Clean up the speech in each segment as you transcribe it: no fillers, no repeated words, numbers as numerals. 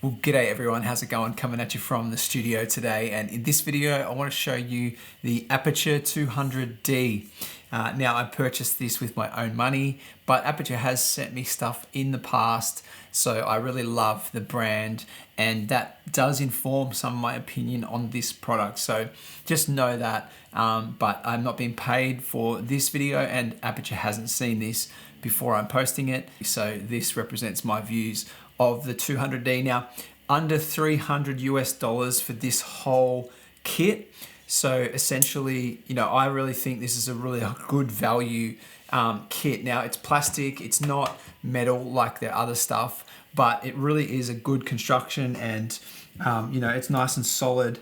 Well, g'day everyone, how's it going? Coming at you from the studio today, and in this video I want to show you the Aputure 200D. Now I purchased this with my own money, but Aputure has sent me stuff in the past, so I really love the brand, and that does inform some of my opinion on this product. So just know that, but I'm not being paid for this video, and Aputure hasn't seen this before I'm posting it, so this represents my views of the 200D. Now, under $300 for this whole kit. So essentially, I really think this is a really good value kit. Now, it's plastic, it's not metal like the other stuff, but it really is a good construction, and it's nice and solid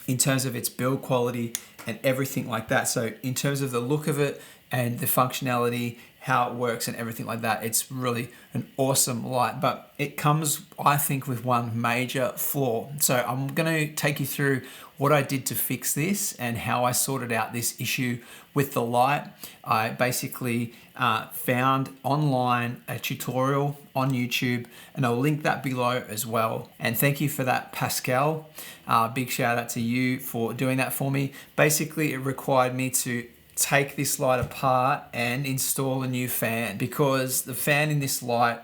in terms of its build quality and everything like that. So in terms of the look of it and the functionality, how it works and everything like that, it's really an awesome light. But it comes, I think, with one major flaw. So I'm going to take you through what I did to fix this and how I sorted out this issue with the light. I basically found online a tutorial on YouTube, and I'll link that below as well. And thank you for that, Pascal. Big shout out to you for doing that for me. Basically, it required me to take this light apart and install a new fan, because the fan in this light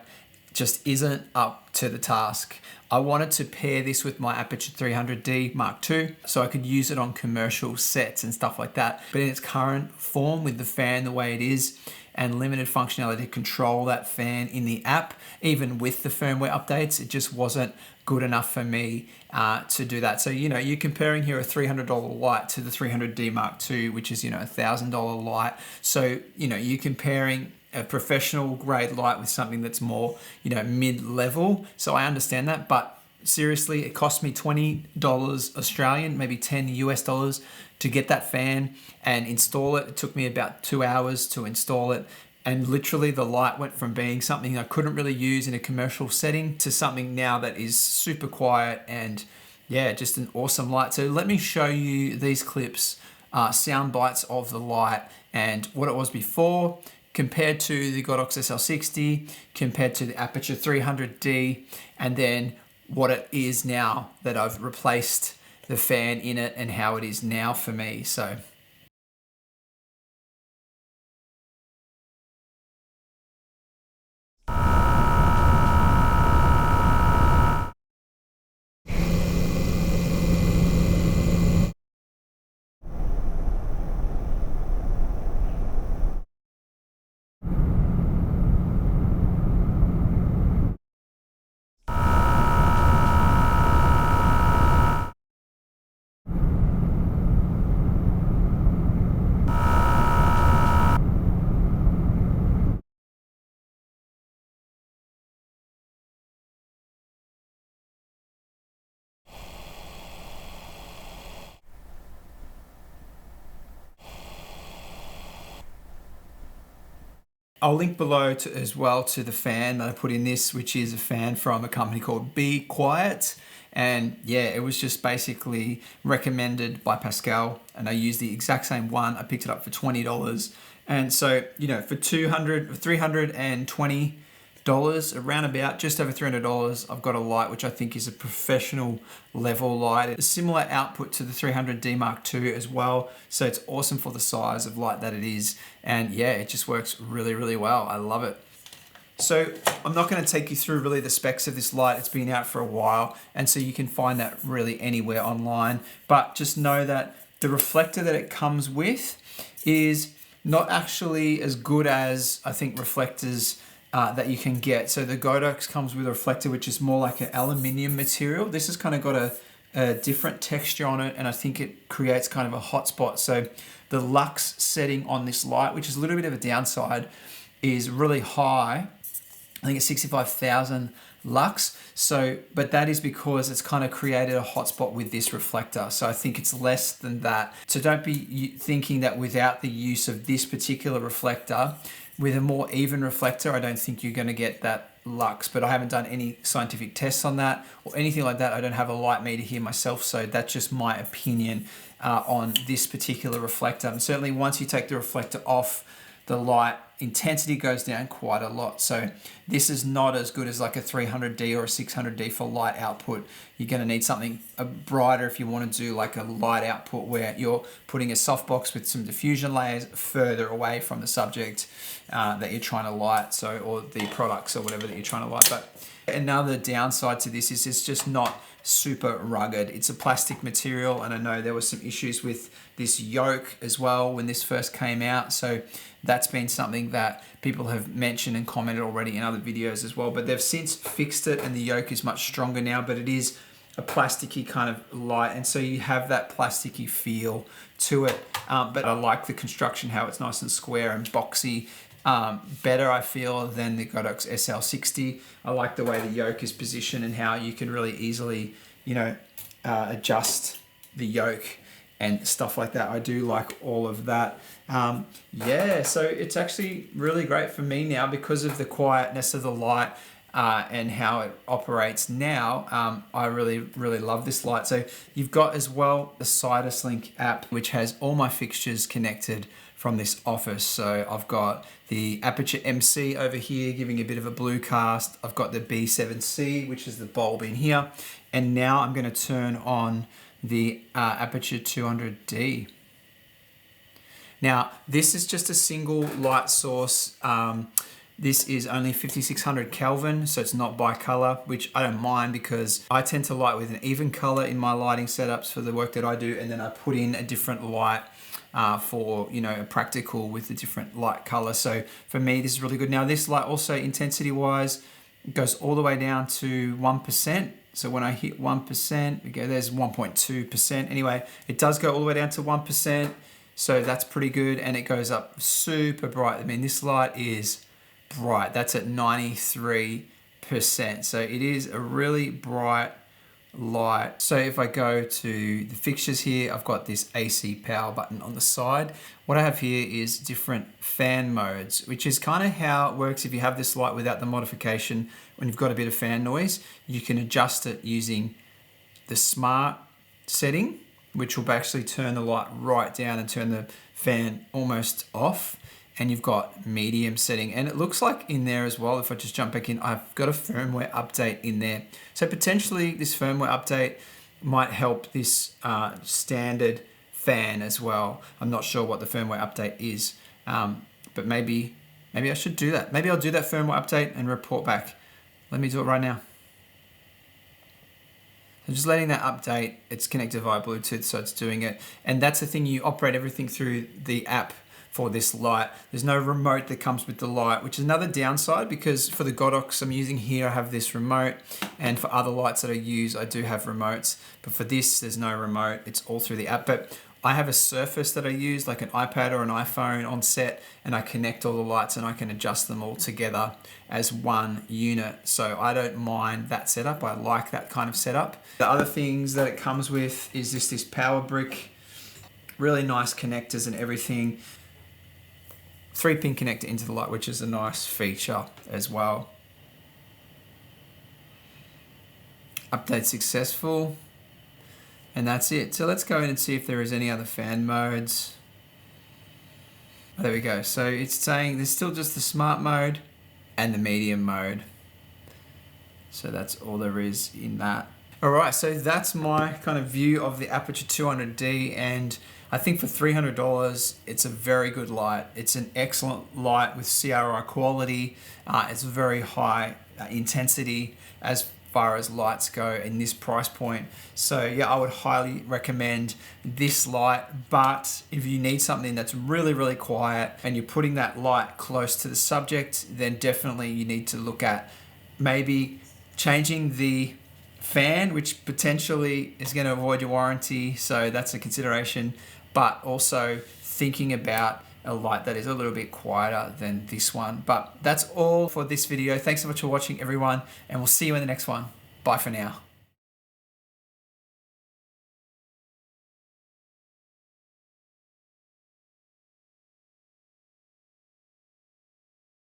just isn't up to the task. I wanted to pair this with my Aputure 300D Mark II so I could use it on commercial sets and stuff like that. But in its current form, with the fan the way it is and limited functionality to control that fan in the app, even with the firmware updates, it just wasn't good enough for me to do that. So, you're comparing here a $300 light to the 300D Mark II, which is, a $1,000 light. So, you're comparing a professional grade light with something that's more, mid-level. So I understand that, but seriously, it cost me $20 Australian, maybe $10 US to get that fan and install it. It took me about 2 hours to install it. And literally the light went from being something I couldn't really use in a commercial setting to something now that is super quiet and just an awesome light. So let me show you these clips, sound bites of the light and what it was before, compared to the Godox SL60, compared to the Aputure 300D, and then what it is now that I've replaced the fan in it and how it is now for me. So I'll link below as well to the fan that I put in this, which is a fan from a company called Be Quiet. And it was just basically recommended by Pascal, and I used the exact same one. I picked it up for $20. And so, for $320, around about just over $300, I've got a light which I think is a professional level light. A similar output to the 300D Mark II as well, so it's awesome for the size of light that it is, and it just works really, really well. I love it. So I'm not going to take you through really the specs of this light. It's been out for a while, and so you can find that really anywhere online, but just know that the reflector that it comes with is not actually as good as I think reflectors that you can get. So the Godox comes with a reflector which is more like an aluminium material. This has kind of got a different texture on it, and I think it creates kind of a hot spot. So the lux setting on this light, which is a little bit of a downside, is really high. I think it's 65,000 lux. So, but that is because it's kind of created a hotspot with this reflector. So I think it's less than that. So don't be thinking that without the use of this particular reflector, with a more even reflector, I don't think you're going to get that lux. But I haven't done any scientific tests on that or anything like that. I don't have a light meter here myself, so that's just my opinion on this particular reflector. And certainly once you take the reflector off, the light intensity goes down quite a lot. So this is not as good as like a 300D or a 600D for light output. You're going to need something brighter if you want to do like a light output where you're putting a softbox with some diffusion layers further away from the subject that you're trying to light, so, or the products or whatever that you're trying to light. But another downside to this is it's just not super rugged. It's a plastic material, and I know there were some issues with this yoke as well when this first came out, so that's been something that people have mentioned and commented already in other videos as well, but they've since fixed it and the yoke is much stronger now, but it is a plasticky kind of light, and so you have that plasticky feel to it, but I like the construction, how it's nice and square and boxy. Better, I feel, than the Godox SL60. I like the way the yoke is positioned and how you can really easily, you know, adjust the yoke and stuff like that. I do like all of that. Yeah, so it's actually really great for me now because of the quietness of the light and how it operates now. I really love this light. So you've got as well the Sidus Link app, which has all my fixtures connected from this office. So I've got the Aputure MC over here giving a bit of a blue cast. I've got the B7C, which is the bulb in here. And now I'm going to turn on the Aputure 200D. Now, this is just a single light source. This is only 5600 Kelvin, so it's not bi-color, which I don't mind because I tend to light with an even color in my lighting setups for the work that I do, and then I put in a different light for, you know, a practical with a different light color. So for me, this is really good. Now, this light also intensity-wise goes all the way down to 1%. So when I hit 1%, okay, there's 1.2%. Anyway, it does go all the way down to 1%. So that's pretty good, and it goes up super bright. I mean, this light is bright. That's at 93%. So it is a really bright light. So if I go to the fixtures here, I've got this AC power button on the side. What I have here is different fan modes, which is kind of how it works if you have this light without the modification. When you've got a bit of fan noise, you can adjust it using the smart setting, which will actually turn the light right down and turn the fan almost off. And you've got medium setting, and it looks like in there as well, if I just jump back in, I've got a firmware update in there. So potentially this firmware update might help this standard fan as well. I'm not sure what the firmware update is, but maybe I should do that. Maybe I'll do that firmware update and report back. Let me do it right now. So just letting that update, it's connected via Bluetooth, so it's doing it. And that's the thing, you operate everything through the app for this light. There's no remote that comes with the light, which is another downside, because for the Godox I'm using here, I have this remote, and for other lights that I use, I do have remotes. But for this, there's no remote. It's all through the app. But I have a Surface that I use, like an iPad or an iPhone on set, and I connect all the lights and I can adjust them all together as one unit. So I don't mind that setup. I like that kind of setup. The other things that it comes with is this power brick, really nice connectors and everything. 3-pin connector into the light, which is a nice feature as well. Update successful. And that's it. So let's go in and see if there is any other fan modes. Oh, there we go. So it's saying there's still just the smart mode and the medium mode. So that's all there is in that. All right, so that's my kind of view of the Aputure 200D, and I think for $300, it's a very good light. It's an excellent light with CRI quality. It's very high intensity as far as lights go in this price point. So yeah, I would highly recommend this light. But if you need something that's really, really quiet and you're putting that light close to the subject, then definitely you need to look at maybe changing the fan, which potentially is going to avoid your warranty. So that's a consideration, but also thinking about a light that is a little bit quieter than this one. But that's all for this video. Thanks so much for watching, everyone, and we'll see you in the next one. Bye for now.